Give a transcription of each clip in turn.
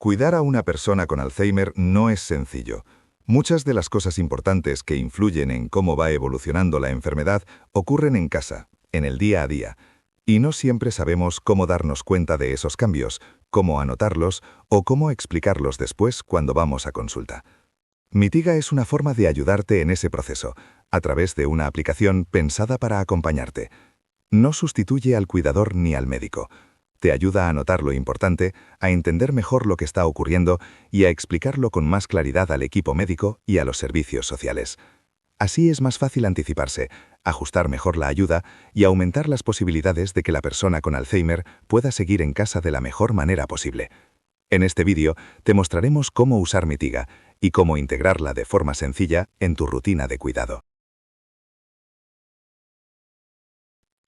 Cuidar a una persona con Alzheimer no es sencillo. Muchas de las cosas importantes que influyen en cómo va evolucionando la enfermedad ocurren en casa, en el día a día, y no siempre sabemos cómo darnos cuenta de esos cambios, cómo anotarlos o cómo explicarlos después cuando vamos a consulta. Mitiga es una forma de ayudarte en ese proceso, a través de una aplicación pensada para acompañarte. No sustituye al cuidador ni al médico. Te ayuda a notar lo importante, a entender mejor lo que está ocurriendo y a explicarlo con más claridad al equipo médico y a los servicios sociales. Así es más fácil anticiparse, ajustar mejor la ayuda y aumentar las posibilidades de que la persona con Alzheimer pueda seguir en casa de la mejor manera posible. En este vídeo te mostraremos cómo usar Mitiga y cómo integrarla de forma sencilla en tu rutina de cuidado.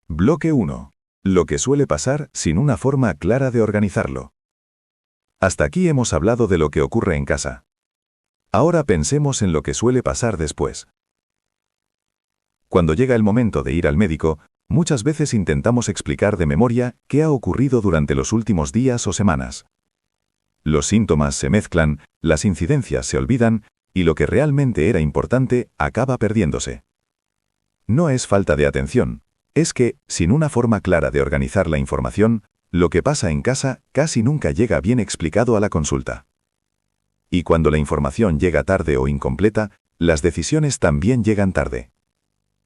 Bloque 1. Lo que suele pasar sin una forma clara de organizarlo. Hasta aquí hemos hablado de lo que ocurre en casa. Ahora pensemos en lo que suele pasar después. Cuando llega el momento de ir al médico, muchas veces intentamos explicar de memoria qué ha ocurrido durante los últimos días o semanas. Los síntomas se mezclan, las incidencias se olvidan, y lo que realmente era importante acaba perdiéndose. No es falta de atención. Es que, sin una forma clara de organizar la información, lo que pasa en casa casi nunca llega bien explicado a la consulta. Y cuando la información llega tarde o incompleta, las decisiones también llegan tarde.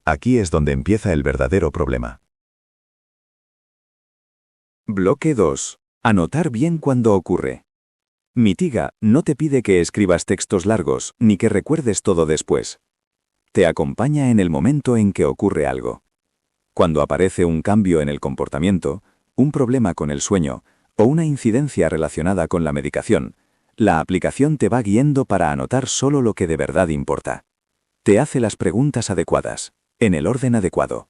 Aquí es donde empieza el verdadero problema. Bloque 2. Anotar bien cuando ocurre. Mitiga no te pide que escribas textos largos ni que recuerdes todo después. Te acompaña en el momento en que ocurre algo. Cuando aparece un cambio en el comportamiento, un problema con el sueño o una incidencia relacionada con la medicación, la aplicación te va guiando para anotar solo lo que de verdad importa. Te hace las preguntas adecuadas, en el orden adecuado.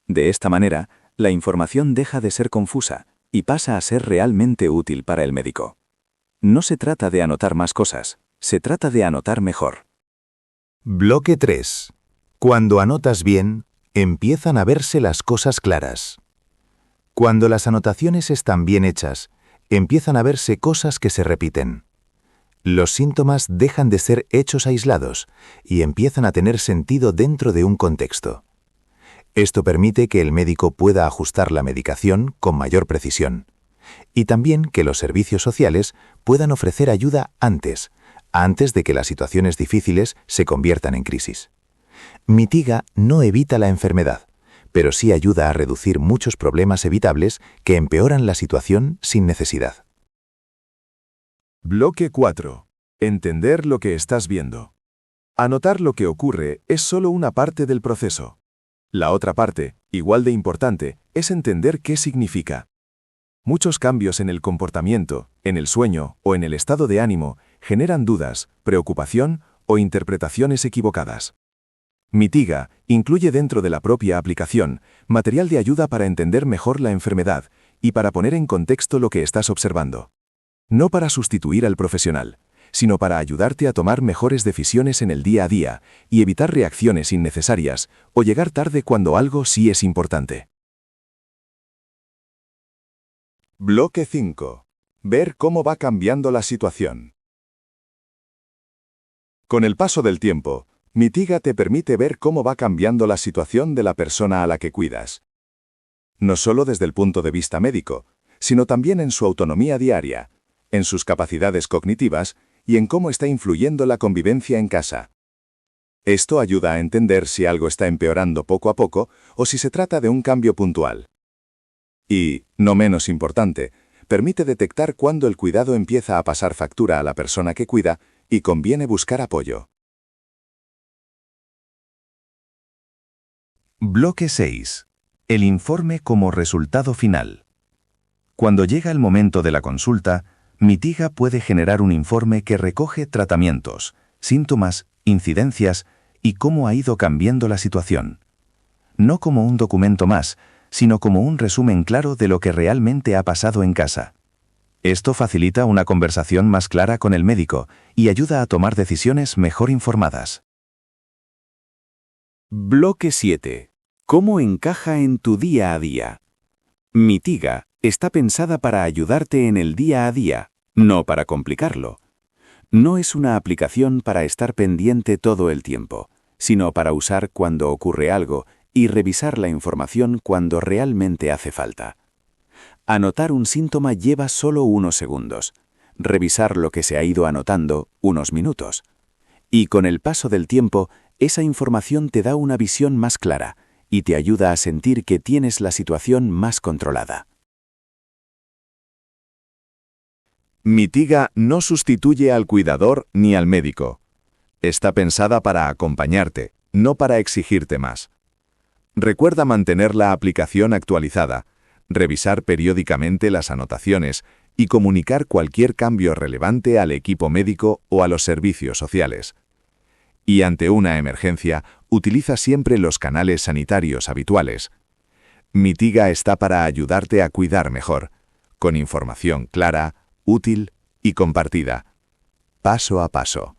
De esta manera, la información deja de ser confusa y pasa a ser realmente útil para el médico. No se trata de anotar más cosas, se trata de anotar mejor. Bloque 3. Cuando anotas bien, empiezan a verse las cosas claras. Cuando las anotaciones están bien hechas, empiezan a verse cosas que se repiten. Los síntomas dejan de ser hechos aislados y empiezan a tener sentido dentro de un contexto. Esto permite que el médico pueda ajustar la medicación con mayor precisión y también que los servicios sociales puedan ofrecer ayuda antes de que las situaciones difíciles se conviertan en crisis. Mitiga no evita la enfermedad, pero sí ayuda a reducir muchos problemas evitables que empeoran la situación sin necesidad. Bloque 4. Entender lo que estás viendo. Anotar lo que ocurre es solo una parte del proceso. La otra parte, igual de importante, es entender qué significa. Muchos cambios en el comportamiento, en el sueño o en el estado de ánimo generan dudas, preocupación o interpretaciones equivocadas. Mitiga incluye dentro de la propia aplicación material de ayuda para entender mejor la enfermedad y para poner en contexto lo que estás observando. No para sustituir al profesional, sino para ayudarte a tomar mejores decisiones en el día a día y evitar reacciones innecesarias o llegar tarde cuando algo sí es importante. Bloque 5. Ver cómo va cambiando la situación. Con el paso del tiempo, Mitiga te permite ver cómo va cambiando la situación de la persona a la que cuidas. No solo desde el punto de vista médico, sino también en su autonomía diaria, en sus capacidades cognitivas y en cómo está influyendo la convivencia en casa. Esto ayuda a entender si algo está empeorando poco a poco o si se trata de un cambio puntual. Y, no menos importante, permite detectar cuándo el cuidado empieza a pasar factura a la persona que cuida y conviene buscar apoyo. Bloque 6. El informe como resultado final. Cuando llega el momento de la consulta, Mitiga puede generar un informe que recoge tratamientos, síntomas, incidencias y cómo ha ido cambiando la situación. No como un documento más, sino como un resumen claro de lo que realmente ha pasado en casa. Esto facilita una conversación más clara con el médico y ayuda a tomar decisiones mejor informadas. Bloque 7. ¿Cómo encaja en tu día a día? Mitiga está pensada para ayudarte en el día a día, no para complicarlo. No es una aplicación para estar pendiente todo el tiempo, sino para usar cuando ocurre algo y revisar la información cuando realmente hace falta. Anotar un síntoma lleva solo unos segundos. Revisar lo que se ha ido anotando, unos minutos. Y con el paso del tiempo, esa información te da una visión más clara y te ayuda a sentir que tienes la situación más controlada. Mitiga no sustituye al cuidador ni al médico. Está pensada para acompañarte, no para exigirte más. Recuerda mantener la aplicación actualizada, revisar periódicamente las anotaciones y comunicar cualquier cambio relevante al equipo médico o a los servicios sociales. Y ante una emergencia, utiliza siempre los canales sanitarios habituales. Mitiga está para ayudarte a cuidar mejor, con información clara, útil y compartida, paso a paso.